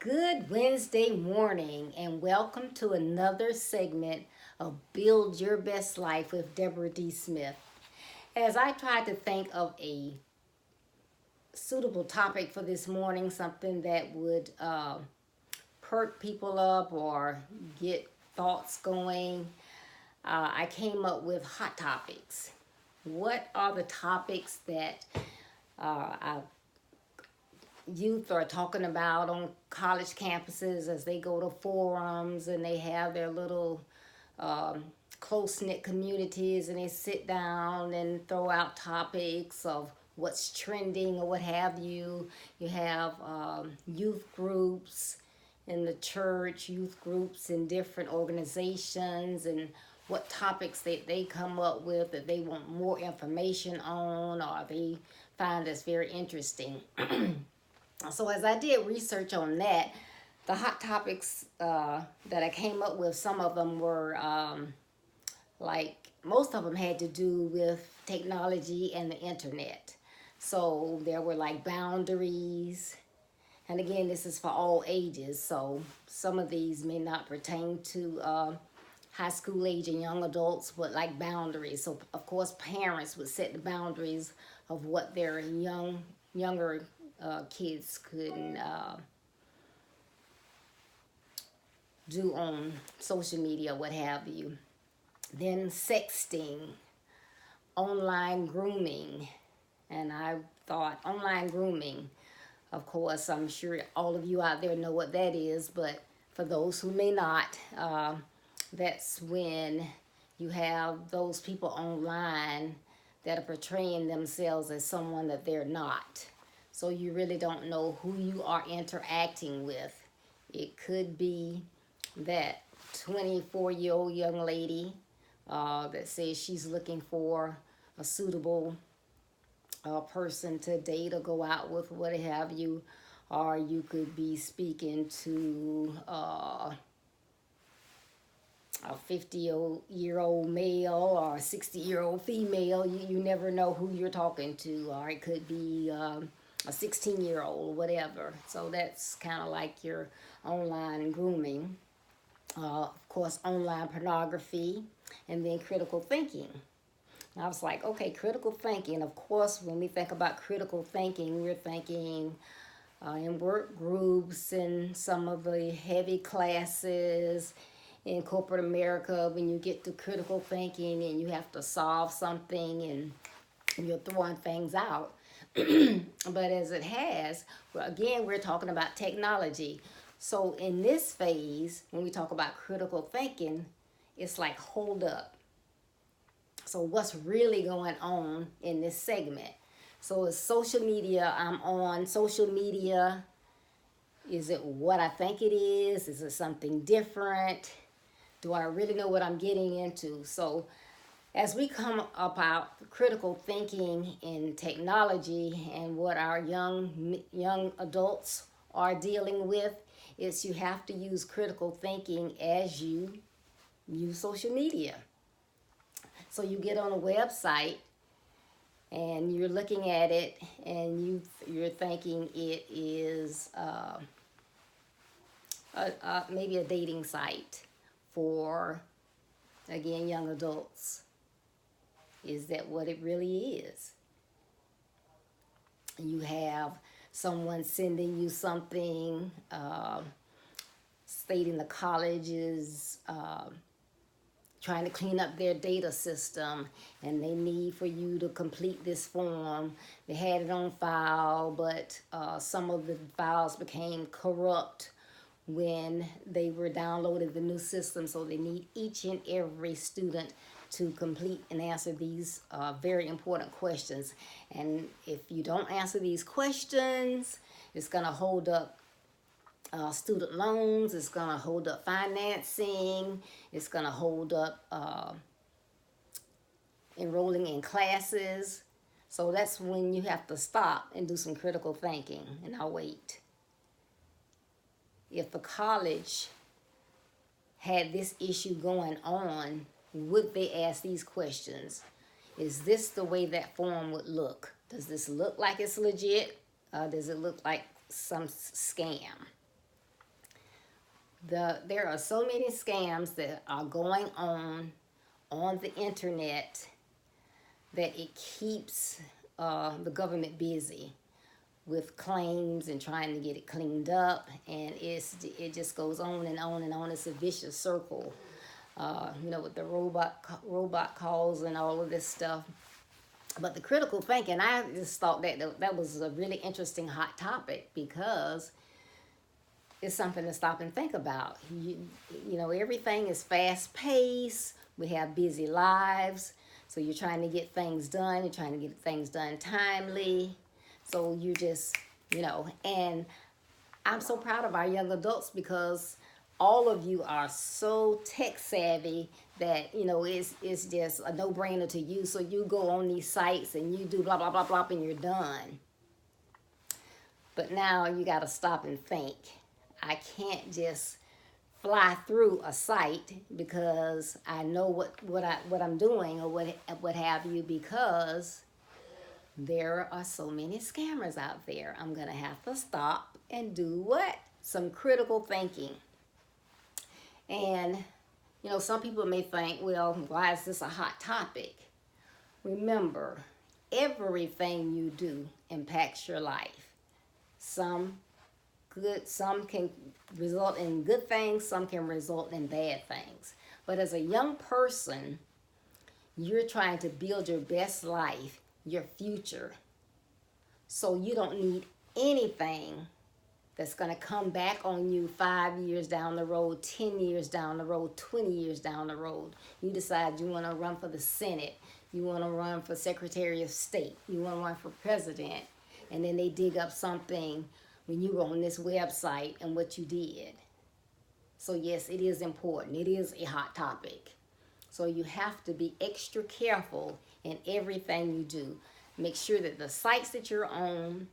Good Wednesday morning, and welcome to another segment of Build Your Best Life with Deborah D. Smith. As I tried to think of a suitable topic for this morning, something that would perk people up or get thoughts going, I came up with hot topics. What are the topics that our youth are talking about on college campuses as they go to forums and they have their little um, close knit communities and they sit down and throw out topics of what's trending or what have you. You have youth groups in the church, youth groups in different organizations, and what topics they come up with that they want more information on or they find that's very interesting. So as I did research on that, the hot topics that I came up with, some of them were like most of them had to do with technology and the internet. So there were like boundaries, and again, this is for all ages. So some of these may not pertain to high school age and young adults, but like boundaries. So of course, parents would set the boundaries of what their younger kids could do on social media, what have you. Then sexting, online grooming, and I thought online grooming. Of course, I'm sure all of you out there know what that is, but for those who may not, that's when you have those people online that are portraying themselves as someone that they're not. So you really don't know who you are interacting with. It could be that 24-year-old young lady that says she's looking for a suitable person to date or go out with, what have you. Or you could be speaking to a 50-year-old male or a 60-year-old female. You never know who you're talking to. Or it could be a 16-year-old, whatever. So that's kind of like your online grooming. Of course, online pornography, and then critical thinking. And I was like, okay, critical thinking. Of course, when we think about critical thinking, we're thinking in work groups and some of the heavy classes in corporate America when you get to critical thinking and you have to solve something and you're throwing things out. But as it has, well, again, we're talking about technology. So in this phase, when we talk about critical thinking, it's like, hold up. So what's really going on in this segment? So it's social media. I'm on social media. Is it what I think it is? Is it something different? Do I really know what I'm getting into? So as we come about critical thinking in technology and what our young adults are dealing with, is you have to use critical thinking as you use social media. So you get on a website and you're looking at it and you're thinking it is maybe a dating site for, again, young adults. Is that what it really is? You have someone sending you something stating the college is trying to clean up their data system and they need for you to complete this form. They had it on file, but some of the files became corrupt when they were downloaded the new system, so they need each and every student to complete and answer these very important questions. And if you don't answer these questions, it's going to hold up student loans, it's going to hold up financing, it's going to hold up enrolling in classes. So that's when you have to stop and do some critical thinking. And I'll wait. If a college had this issue going on, would they ask these questions? Is this the way that form would look? Does this look like it's legit? Does it look like some scam? There are so many scams that are going on the internet that it keeps the government busy with claims and trying to get it cleaned up, and it just goes on and on and on. It's a vicious circle, with the robot calls and all of this stuff. But the critical thinking, I just thought that was a really interesting hot topic because it's something to stop and think about. Everything is fast paced. We have busy lives. So you're trying to get things done. You're trying to get things done timely. So you just, and I'm so proud of our young adults because all of you are so tech savvy that it's just a no-brainer to you. So you go on these sites and you do blah blah blah blah and you're done. But now you got to stop and think. I can't just fly through a site because I know what I'm doing or what have you, because there are so many scammers out there. I'm gonna have to stop and do what? Some critical thinking. And some people may think, well, why is this a hot topic? Remember, everything you do impacts your life. Some can result in good things, some can result in bad things. But as a young person, you're trying to build your best life, your future. So you don't need anything that's going to come back on you 5 years down the road, 10 years down the road, 20 years down the road. You decide you want to run for the Senate, you want to run for Secretary of State, you want to run for president, and then they dig up something when you were on this website and what you did. So yes, it is important. It is a hot topic. So you have to be extra careful in everything you do. Make sure that the sites that you're on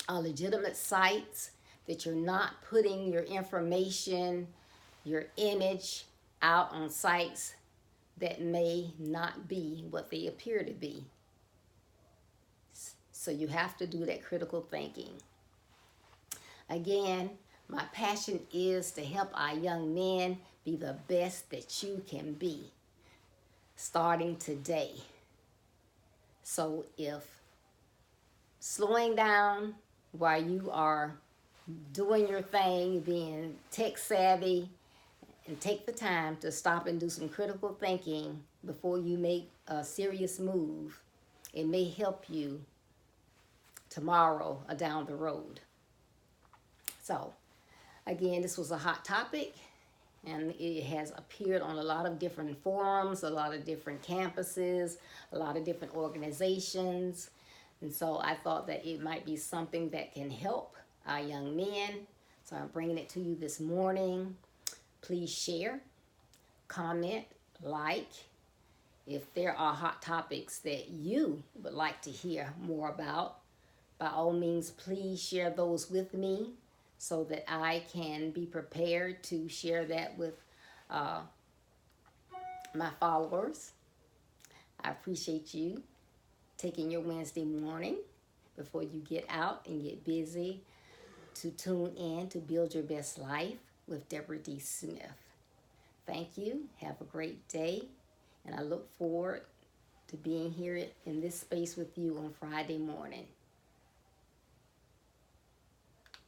are legitimate sites, that you're not putting your information, your image out on sites that may not be what they appear to be. So you have to do that critical thinking. Again, my passion is to help our young men be the best that you can be, starting today. So if slowing down while you are doing your thing, being tech savvy, and take the time to stop and do some critical thinking before you make a serious move, it may help you tomorrow or down the road. So, again, this was a hot topic, and it has appeared on a lot of different forums, a lot of different campuses, a lot of different organizations. And so I thought that it might be something that can help our young men. So I'm bringing it to you this morning. Please share, comment, like. If there are hot topics that you would like to hear more about, by all means, please share those with me so that I can be prepared to share that with my followers. I appreciate you taking your Wednesday morning before you get out and get busy to tune in to Build Your Best Life with Deborah D. Smith. Thank you. Have a great day. And I look forward to being here in this space with you on Friday morning.